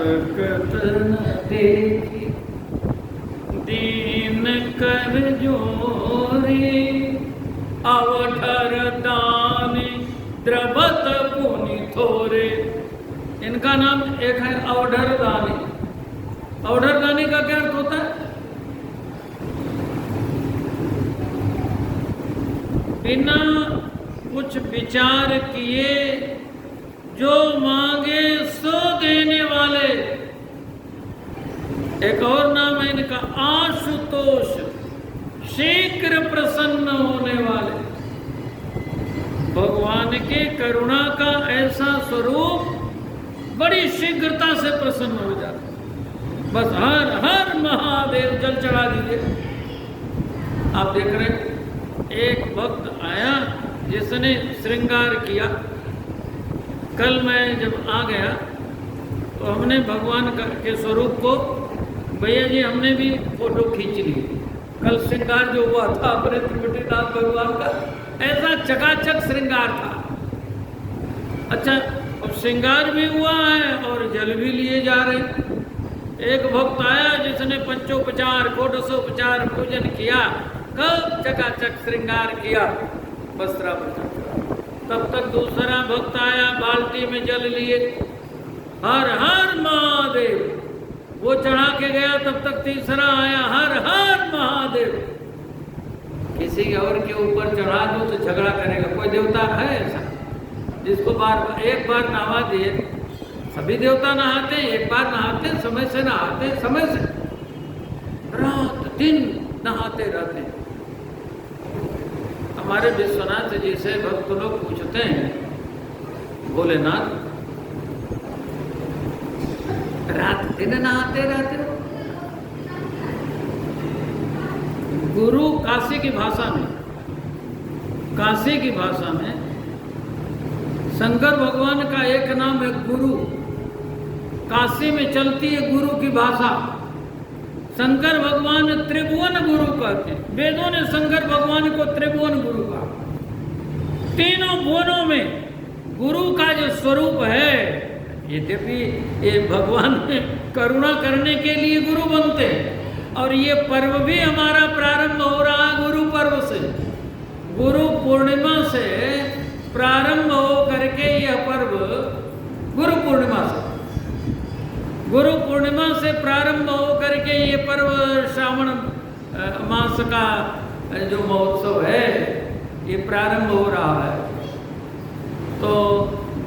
तकत न देखी दीन कर जोरी अवठर दानी द्रवत पुनि थोरे। इनका नाम एक है अवधर दानी। अवधर दानी का क्या अर्थ होता है? बिना कुछ विचार किए जो मांगे सो देने वाले। एक और नाम है इनका आशुतोष, शीघ्र प्रसन्न होने वाले। भगवान के करुणा का ऐसा स्वरूप बड़ी शीघ्रता से प्रसन्न हो जाता। बस हर हर महादेव जल चढ़ा दीजिए। आप देख रहे हैं एक भक्त आया जिसने श्रृंगार किया। कल मैं जब आ गया तो हमने भगवान के स्वरूप को, भैया जी हमने भी फोटो खींच ली। कल श्रृंगार जो हुआ था अपने त्रिपुटीनाथ भगवान का, ऐसा चकाचक श्रृंगार था। अच्छा, अब श्रृंगार भी हुआ है और जल भी लिए जा रहे। एक भक्त आया जिसने पंचोपचार षोडशोपचार पूजन किया, कब चकाचक श्रृंगार किया, वस्त्राभूषण। तब तक दूसरा भक्त आया, बाल्टी में जल लिए, हर हर महादेव, वो चढ़ा के गया। तब तक तीसरा आया, हर हर महादेव। किसी और के ऊपर चढ़ा दो तो झगड़ा करेगा। कोई देवता है ऐसा जिसको बार एक बार नहा दिए? सभी देवता नहाते हैं, एक बार नहाते हैं, समय से नहाते हैं, समय से, रात दिन नहाते रहते हैं। हमारे विश्वनाथ जी से भक्त लोग पूछते हैं, भोलेनाथ रात दिन नहाते रहते हो? गुरु काशी की भाषा में, काशी की भाषा में शंकर भगवान का एक नाम है गुरु। काशी में चलती है गुरु की भाषा। शंकर भगवान त्रिभुवन गुरु कहते हैं। वेदों ने शंकर भगवान को त्रिभुवन गुरु कहा। तीनों भुवनों में गुरु का जो स्वरूप है, यद्यपि ये भगवान में करुणा करने के लिए गुरु बनते हैं। और ये पर्व भी हमारा प्रारंभ हो रहा है गुरु पर्व से। गुरु पूर्णिमा से प्रारंभ हो करके यह पर्व, गुरु पूर्णिमा से, गुरु पूर्णिमा से प्रारंभ हो करके ये पर्व श्रावण मास का जो महोत्सव है ये प्रारंभ हो रहा है। तो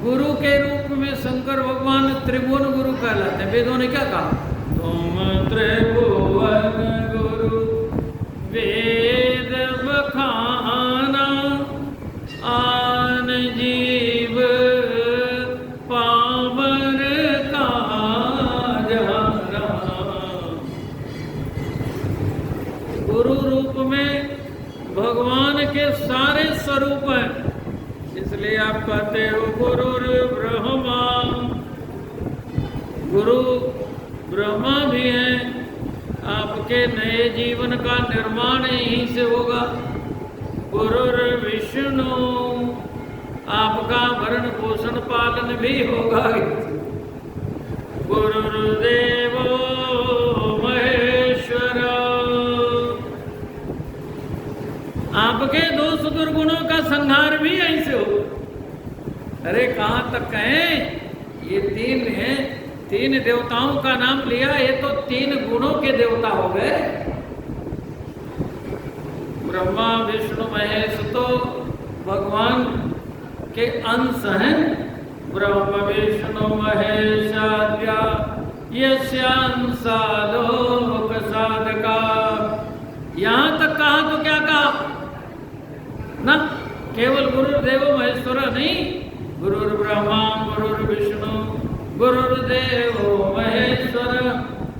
गुरु के रूप में शंकर भगवान त्रिभुवन गुरु कहलाते हैं। वेदों ने क्या कहा? तुम त्रिभुवन गुरु वेद बखाना, आन जीव पावन का जहाना। गुरु रूप में भगवान के सारे स्वरूप हैं। इसलिए आप कहते हो गुरुर ब्रह्मा, गुरु ब्रह्मा भी हैं। आपके नए जीवन का निर्माण यहीं से होगा। गुरुर विष्णु, आपका भरण पोषण पालन भी होगा। गुरुर्देवो महेश्वर, आपके दोष दुर्गुणों का संहार भी यहीं से हो। अरे कहाँ तक कहें, ये तीन हैं, तीन देवताओं का नाम लिया, ये तो तीन गुणों के देवता हो गए। ब्रह्मा विष्णु महेश तो भगवान के अंश हैं। ब्रह्म विष्णु महेशाद्या यस्यांसा लोक साधका। यहाँ तक कहा तो क्या कहा ना, केवल गुरुर्देव महेश्वर नहीं, गुरुर्ब्रह्मा गुरुर्विष्णु गुरुर्देवो महेश्वर।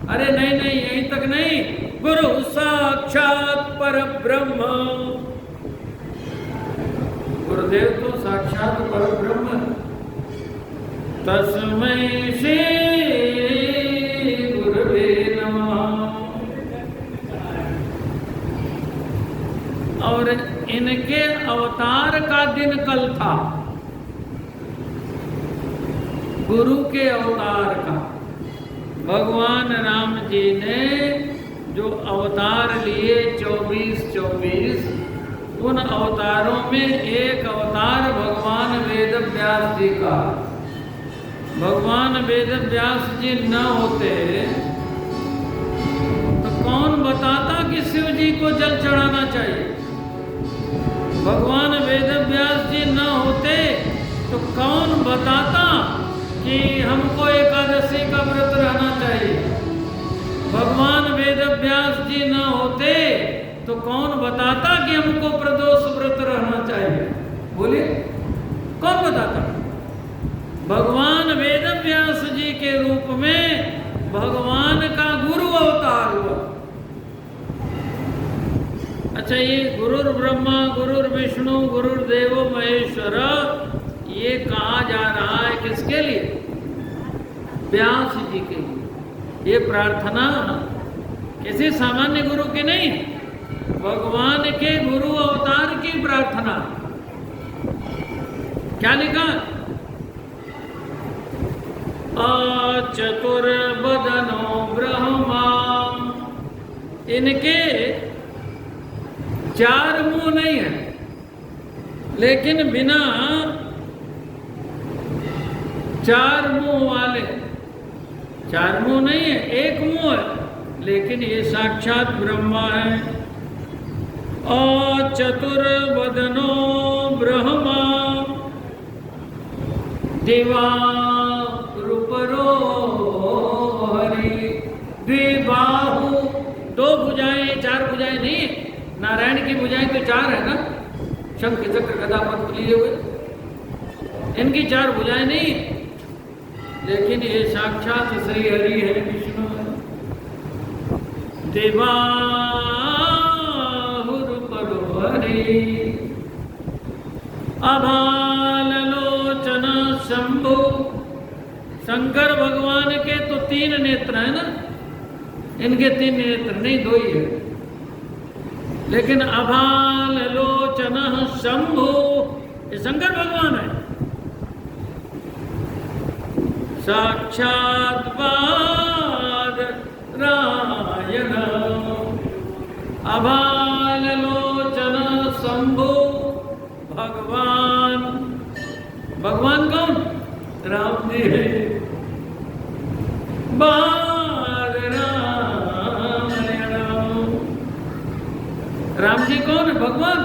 अरे नहीं नहीं, यहीं तक नहीं, गुरु साक्षात परब्रह्म। गुरुदेव तो साक्षात परब्रह्म। तस्मै श्री गुरुवे नमः। और इनके अवतार का दिन कल था, गुरु के अवतार का। भगवान राम जी ने जो अवतार लिए 24 उन अवतारों में एक अवतार भगवान वेद व्यास जी का। भगवान वेद व्यास जी न होते तो कौन बताता कि शिव जी को जल चढ़ाना चाहिए। भगवान वेद व्यास जी न होते तो कौन बताता कि हमको एकादशी का व्रत रहना चाहिए। भगवान वेद व्यास जी न होते तो कौन बताता कि हमको प्रदोष व्रत रहना चाहिए। बोलिए कौन बताता। भगवान वेद व्यास जी के रूप में भगवान का गुरु अवतार हुआ। अच्छा, ये गुरुर ब्रह्मा गुरुर विष्णु गुरुर्देवो महेश्वर ये कहा जा रहा है किसके लिए? व्यास जी के लिए। ये प्रार्थना किसी सामान्य गुरु की नहीं, भगवान के गुरु अवतार की प्रार्थना। क्या लिखा? चतुर्बदनो ब्रह्मा, इनके 4 मुंह नहीं है, लेकिन बिना 4 मुंह वाले, 4 मुंह नहीं है, 1 मुंह है, लेकिन ये साक्षात ब्रह्मा है। चतुर्बदनो ब्रह्मा दिवारूपरो हरि द्विबाहु, 2 भुजाएं 4 भुजाएं नहीं। नारायण की भुजाएं तो 4 है ना, शंख चक्र गदा पद्म लिए हुए, इनकी 4 भुजाएं नहीं, लेकिन ये साक्षात श्री हरि है, विष्णु है। देवाहुरुपरो हरि अभालोचन शंभु, शंकर भगवान के तो 3 नेत्र है ना, इनके 3 नेत्र नहीं, 2 ही है, लेकिन अभालोचन शंभु ये शंकर भगवान है। साक्षात पाद रायण अभालोचन शंभु भगवान। भगवान कौन? राम जी है। राम जी कौन है? भगवान।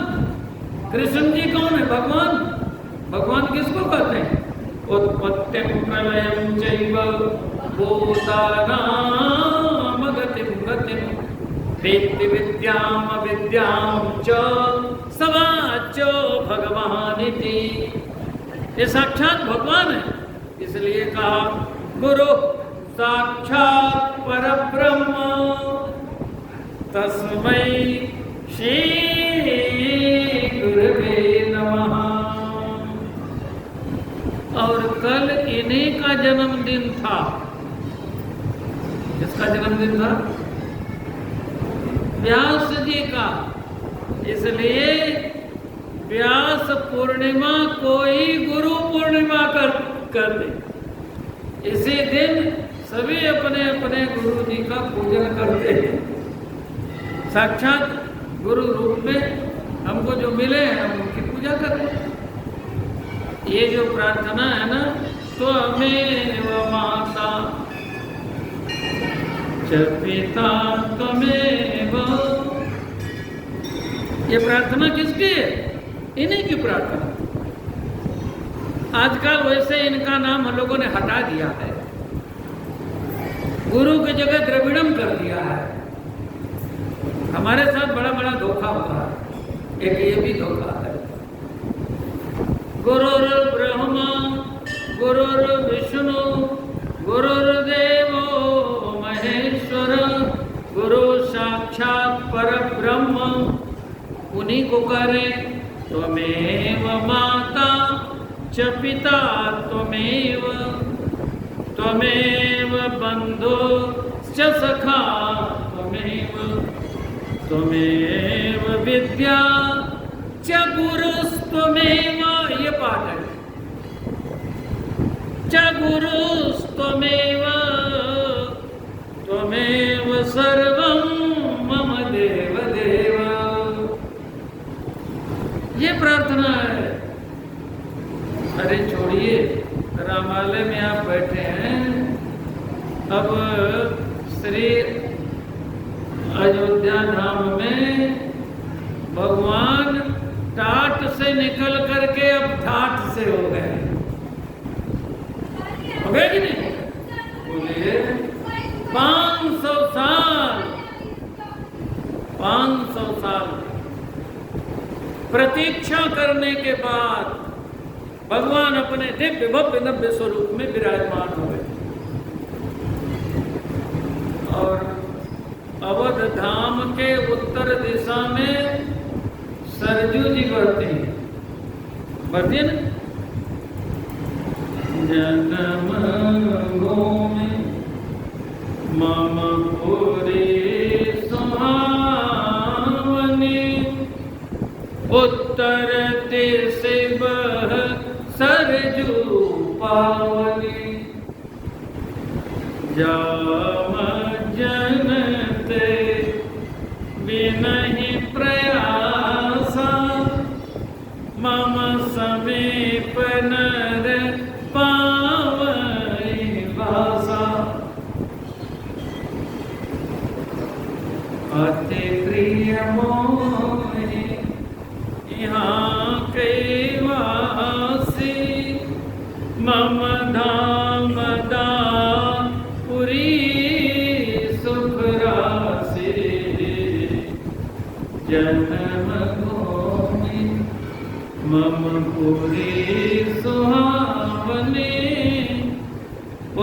कृष्ण जी कौन है? भगवान। भगवान किसको कहते हैं? उत्पत्ति प्रलयं चैव भूतानां गतिं गतिं वेत्ति विद्याम् अविद्यां च समाच्च भगवानिति। ये साक्षात भगवान है, इसलिए कहा गुरु साक्षात परब्रह्म तस्मै श्री गुरुवे नमः। और कल इन्हीं का जन्मदिन था। किसका जन्मदिन था? व्यास जी का। इसलिए व्यास पूर्णिमा को ही गुरु पूर्णिमा कर दे। इसी दिन सभी अपने अपने गुरु जी का पूजन करते हैं। साक्षात गुरु रूप में हमको जो मिले हम उनकी पूजा करें। ये जो प्रार्थना है ना, तो हमें माता च पिता त्वमेव, ये प्रार्थना किसकी है? इन्हीं की प्रार्थना। आजकल वैसे इनका नाम हम लोगों ने हटा दिया है, गुरु की जगह द्रविड़म कर दिया है। हमारे साथ बड़ा बड़ा धोखा होता है। एक ये भी धोखा है। गुरुर ब्रह्मा गुरुर विष्णु गुरुर्देवो महेश्वर, गुरु साक्षात परब्रह्म। उन्हीं को करें। त्वमेव माता च पिता त्वमेव, त्वमेव बंधु च सखा त्वमेव, त्वमेव विद्या च गुरुस्त्वमेव। ये पाठ है। च गुरुस्त्वमेव कहते हैं अब श्री अयोध्या धाम में भगवान टाट से निकल करके अब ठाठ से हो गए कि नहीं? बोलिए 500 साल 500 साल प्रतीक्षा करने के बाद भगवान अपने दिव्य भव्य नव्य स्वरूप में विराजमान हो गए और अवध धाम के उत्तर दिशा में सरजू जी बढ़ते हैं ना। जन्म भूमि मम पुरी सुहावनी उत्तर दिश बह सरजू पावनी जाम जनते बिनहि प्रयासा मम समीप नर पावई वासा अति प्रिय मोहि यहाँ के वासी मम धाम दापुरी सुख राशि जन्म भूमि मम पुरी सुहावनी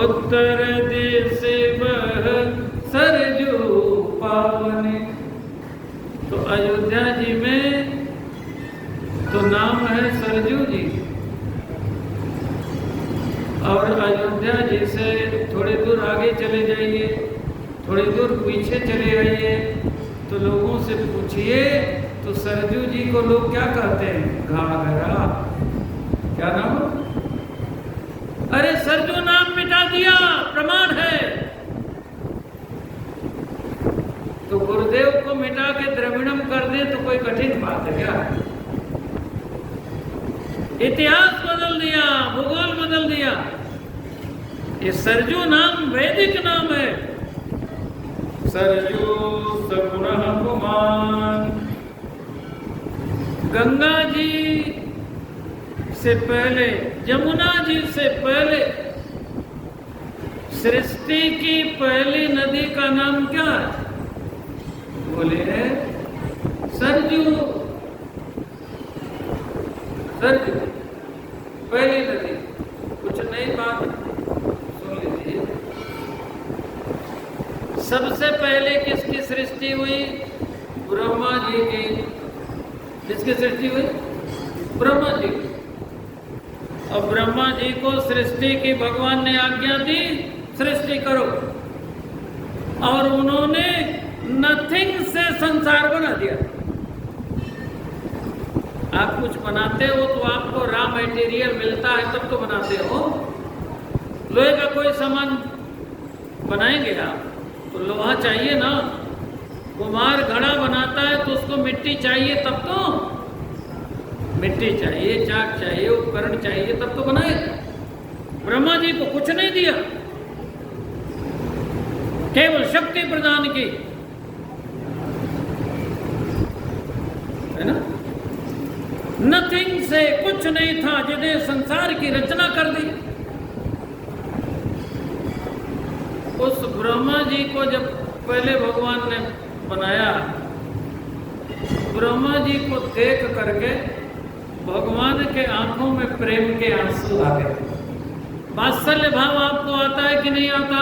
उत्तर दिश बह सरजू पावनी। तो अयोध्या जी में तो नाम है सरजू जी और अयोध्या जी से थोड़ी दूर आगे चले जाइए, थोड़ी दूर पीछे चले आइए तो लोगों से पूछिए तो सरजू जी को लोग क्या कहते हैं? घाघरा। क्या नाम? अरे सरजू नाम मिटा दिया, प्रमाण है। तो गुरुदेव को मिटा के द्रविड़म कर दे तो कोई कठिन बात है क्या? इतिहास बदल दिया, भूगोल बदल दिया। ये सरजू नाम वैदिक नाम है। सरजू सगुण कुमार। गंगा जी से पहले, यमुना जी से पहले सृष्टि की पहली नदी का नाम क्या है? बोले सरजू। सरजू पहली नदी। कुछ नई बात सुन लीजिए। सबसे पहले किसकी सृष्टि हुई? ब्रह्मा जी की। किसकी सृष्टि हुई? ब्रह्मा जी की। और ब्रह्मा जी को सृष्टि की भगवान ने आज्ञा दी, सृष्टि करो, और उन्होंने नथिंग से संसार बना दिया। आप कुछ बनाते हो तो आपको रॉ मटेरियल मिलता है तब तो बनाते हो। लोहे का कोई सामान बनाएंगे आप तो लोहा चाहिए ना। कुम्हार घड़ा बनाता है तो उसको मिट्टी चाहिए तब तो मिट्टी चाहिए, चाक चाहिए, उपकरण चाहिए तब तो बनाएगा। ब्रह्मा जी को कुछ नहीं दिया, केवल शक्ति प्रदान की, है ना। नथिंग से, कुछ नहीं था, जिन्हें संसार की रचना कर दी। उस ब्रह्मा जी को जब पहले भगवान ने बनाया, ब्रह्मा जी को देख करके भगवान के आंखों में प्रेम के आंसू आ गए। वात्सल्य भाव आपको आता है कि नहीं आता?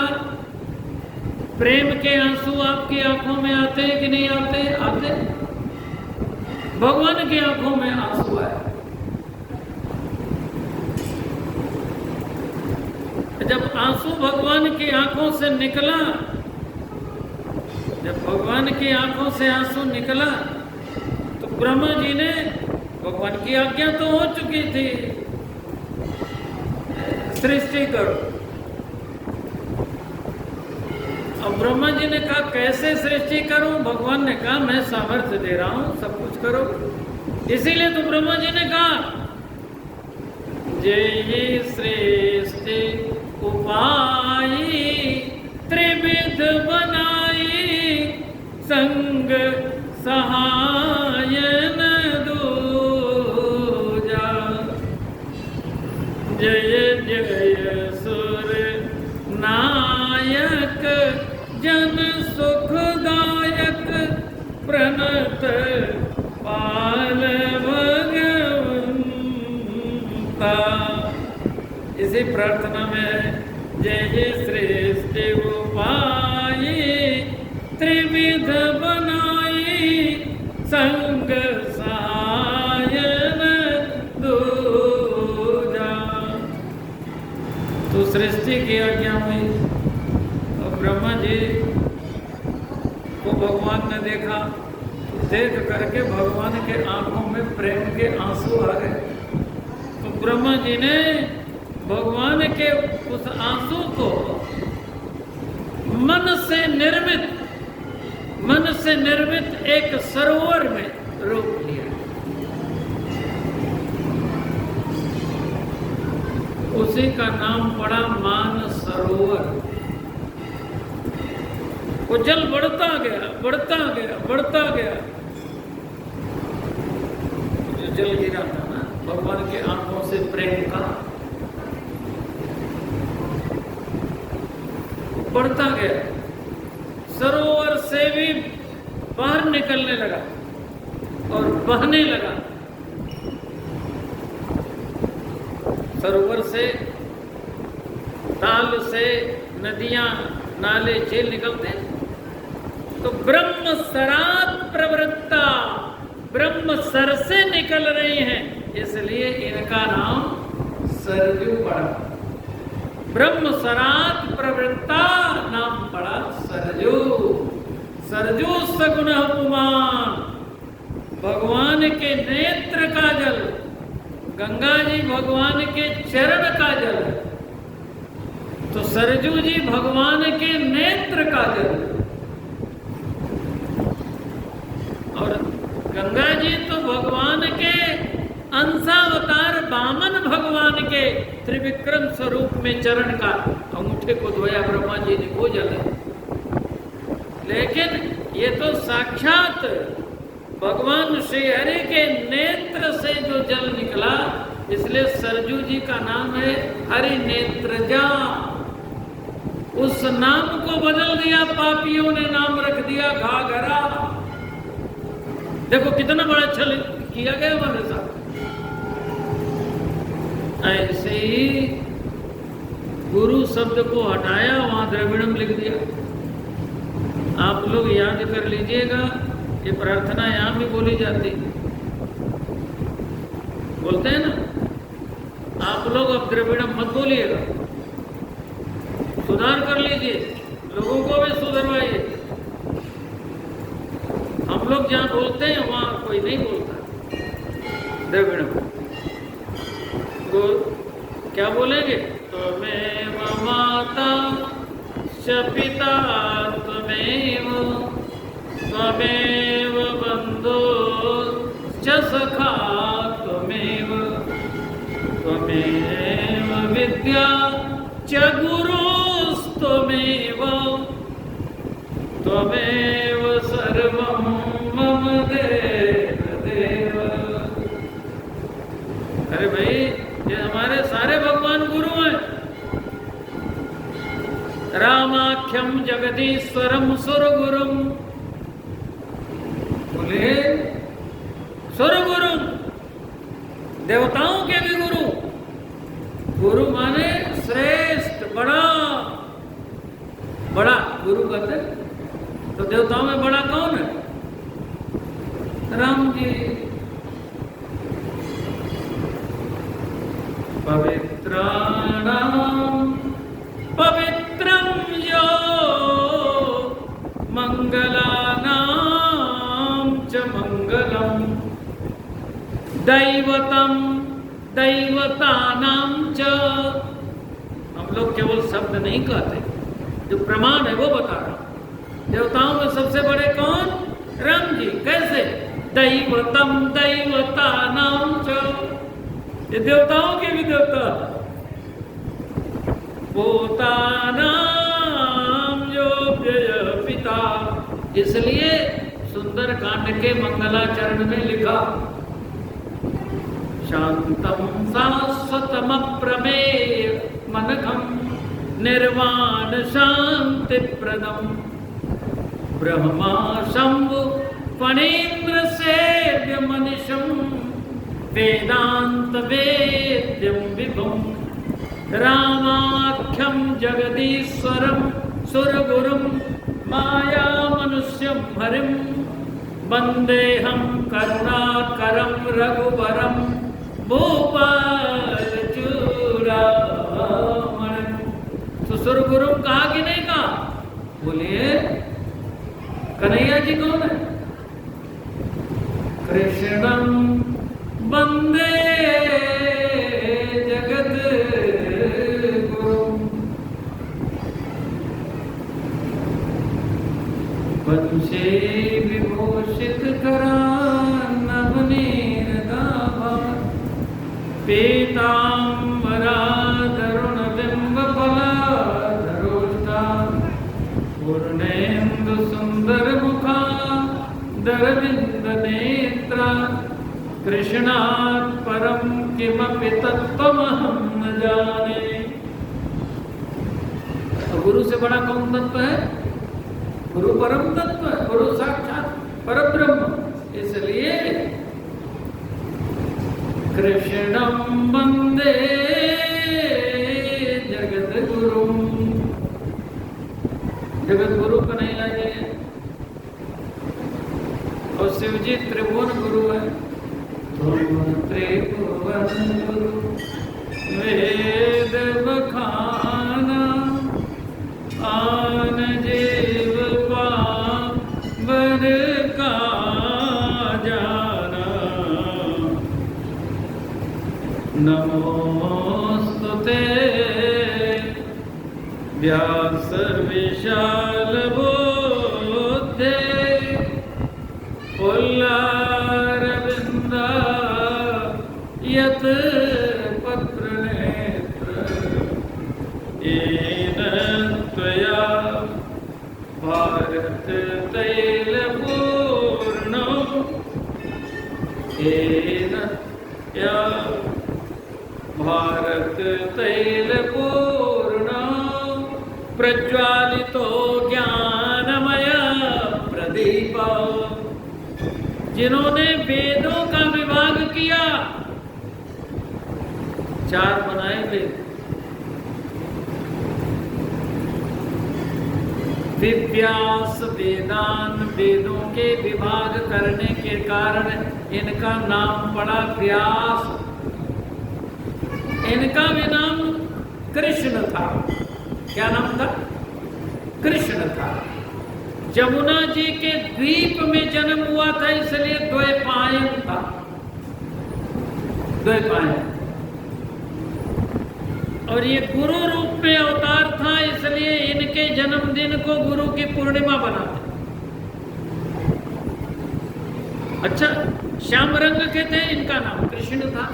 प्रेम के आंसू आपकी आंखों में आते हैं कि नहीं आते? आते। भगवान की आंखों में आंसू आए। जब आंसू भगवान की आंखों से निकला, जब भगवान की आंखों से आंसू निकला तो ब्रह्मा जी ने, भगवान की आज्ञा तो हो चुकी थी, सृष्टि करो। अब ब्रह्मा जी ने कहा कैसे सृष्टि करूं? भगवान ने कहा मैं सामर्थ्य दे रहा हूं, सब कुछ करो। इसीलिए तो ब्रह्मा जी ने कहा जय सृष्टि उपाय त्रिविध बनाई, संग सहायन दूजा। जय जय सुर नायक जन सुखदायक, प्रणत पाल भगवंता। इसी प्रार्थना में जय जय श्रेष्ठ उपाय त्रिविध बनाई, संग सहायन दूजा। तो सृष्टि की आज्ञा हुई और ब्रह्मा जी को भगवान ने देखा। देख करके भगवान के आंखों में प्रेम के आंसू आ गए। तो ब्रह्मा जी ने भगवान के उस आंसू को मन से निर्मित एक सरोवर में रोक लिया। उसी का नाम पड़ा मान सरोवर। वो जल बढ़ता गया, बढ़ता गया, बढ़ता गया। जो जल गिरा था ना भगवान के आंखों से प्रेम का, बढ़ता गया, सरोवर से भी बाहर निकलने लगा और बहने लगा। सरोवर से, ताल से नदियां, नाले, झील निकलते हैं। तो ब्रह्म सरात प्रवृत्ता, ब्रह्म सर से निकल रही हैं, इसलिए इनका नाम सरजू पड़ा। ब्रह्म सरात प्रवृत्ता नाम पड़ा सरजू। सरजू सगुण उपमान, भगवान के नेत्र का जल। गंगा जी भगवान के चरण का जल, तो सरजू जी भगवान के नेत्र का जल। और गंगा जी तो भगवान के अंशावतार वामन भगवान के त्रिविक्रम स्वरूप में चरण का अंगूठे को धोया ब्रह्मा जी ने, वो जल है। लेकिन ये तो साक्षात भगवान श्री हरि के नेत्र से जो जल निकला, इसलिए सरजू जी का नाम है हरि नेत्रजा। उस नाम को बदल दिया पापियों ने, नाम रख दिया घाघरा। देखो कितना बड़ा छल किया गया हमारे साथ। ऐसे ही गुरु शब्द को हटाया, वहां द्रविड़म लिख दिया। आप लोग याद कर लीजिएगा, ये प्रार्थना यहां भी बोली जाती, बोलते हैं ना। आप लोग अब द्रविड़म मत बोलिएगा, सुधार कर लीजिए, लोगों को भी सुधरवाइए। हम लोग जहां बोलते हैं वहां कोई नहीं बोलता द्रविड़म। क्या बोलेंगे? त्वमेव माता च पिता त्वमेव, त्वमेव बन्धो च सखा त्वमेव, त्वमेव विद्या च गुरुस्त्वमेव, त्वमेव सर्वं मम देव देव। अरे भाई, ये हमारे सारे भगवान गुरु हैं। रामाख्यम जगदीश्वरम सुरगुरुम, बोले सुरगुरुम, देवताओं के भी गुरु। गुरु माने श्रेष्ठ, बड़ा बड़ा गुरु कहते। तो देवताओं में बड़ा कौन है? राम जी। पवित्राणां पवित्रं यो मंगलानां च मंगलम्, दैवतं दैवतानां च। हम लोग केवल शब्द नहीं कहते, जो प्रमाण है वो बता रहा हूं। देवताओं में सबसे बड़े कौन? राम जी। कैसे? दैवतम दैवतानां च, ये देवताओं के भी देवता। पोतानाम यो व्यय पिता। इसलिए सुंदर कांड के मंगलाचरण में लिखा, शांतम शाश्वतम प्रमेय मनघम निर्वाण शांति प्रदम ब्रह्मा शंभु फणीन्द्र सेव्य मनिषम वेदांत वेद्यम विभुम रामाख्यम जगदीश्वरम सुरगुरुम माया मनुष्यम हरिम वंदेहम करुणाकरम रघुवरम भूपाल चूड़ामणि। तो सुरगुरुम कहा कि नहीं कहा? बोलिए कन्हैया जी कौन है? कृष्णम वंदे जगत गुरु वंशे विभूषित करानवनीरदाभा पीताम्बराधरुण बिंब फलाधरोष्टा पूर्णेन्दु सुंदर मुखा दरविंद नेत्रा कृष्णात् परम किमपि तत्त्वमहं न जाने। तो गुरु से बड़ा कौन तत्व है? गुरु परम तत्व है, गुरु साक्षात परब्रह्म। इसलिए कृष्णं वंदे जगत गुरु। जगत गुरु कन्हैया जी है और शिव जी त्रिभुवन गुरु है। त्रिभुवन गुरु वेद बखाना आन जीव पावन का जाना। नमोस्तुते व्यास विशाल बुद्धे पुल्लारविंदा यत पत्र नेत्र येन त्वया भारत तैलपूर्णो येन या भारत तैलपूर्णो प्रज्वालितो ज्ञानमय प्रदीप। जिन्होंने वेदों का विभाग किया, चार बनाए वेद, व्यास वेदान, वेदों के विभाग करने के कारण इनका नाम पड़ा व्यास। इनका भी नाम कृष्ण था। क्या नाम था? कृष्ण था। जमुना जी के द्वीप में जन्म हुआ था, इसलिए द्वैपायन था। द्वैपायन। और ये गुरु रूप में अवतार था, इसलिए इनके जन्मदिन को गुरु की पूर्णिमा बनाते। अच्छा, श्याम रंग के थे, इनका नाम कृष्ण था।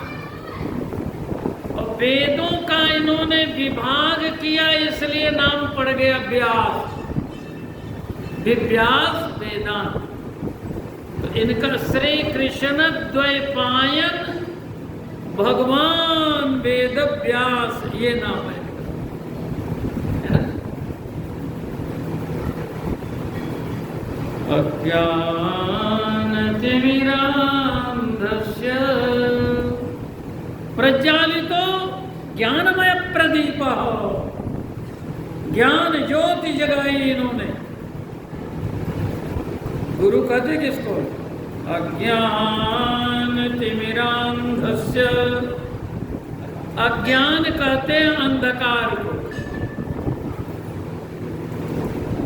और वेदों का इन्होंने विभाग किया, इसलिए नाम पड़ गया व्यास। व्यास वेदांत। तो इनका श्री कृष्ण द्वैपायन भगवान वेद व्यास, ये नाम है। अज्ञानतिमिरान्धस्य प्रज्वालितो ज्ञानमय प्रदीप। ज्ञान ज्योति जगाई इन्होंने। गुरु कहते किसको? अज्ञानतिमिरान्धस्य। अज्ञान कहते हैं अंधकार को।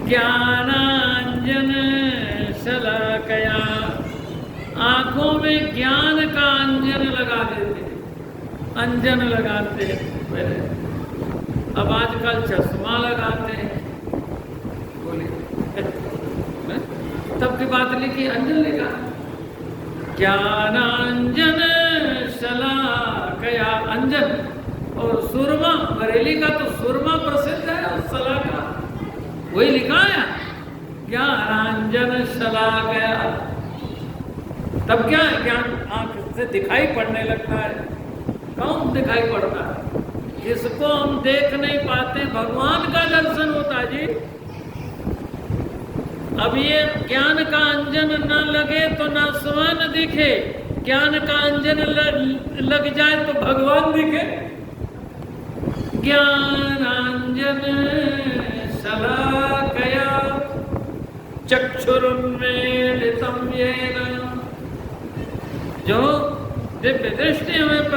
ज्ञानांजन शलाकया, आंखों में ज्ञान का अंजन लगा देते, अंजन लगाते हैं पहले। अब आजकल चश्मा लगाते हैं। बोलिए, तब की बात लिखी, अंजन लगा। ज्ञानांजन शलाकया, अंजन। और सुरमा, बरेली का तो सुरमा वही लिखा है, ज्ञानांजन शलाकया। तब क्या है, ज्ञान आंख से दिखाई पड़ने लगता है। कौन दिखाई पड़ता है? जिसको हम देख नहीं पाते, भगवान का दर्शन होता है जी। अब ये ज्ञान का अंजन न लगे तो न स्वयं दिखे, ज्ञान का अंजन लग जाए तो भगवान दिखे। ज्ञानांजन शलाकया चक्षुरुन्मीलितं येन, जो दिव्य दृष्टि हमें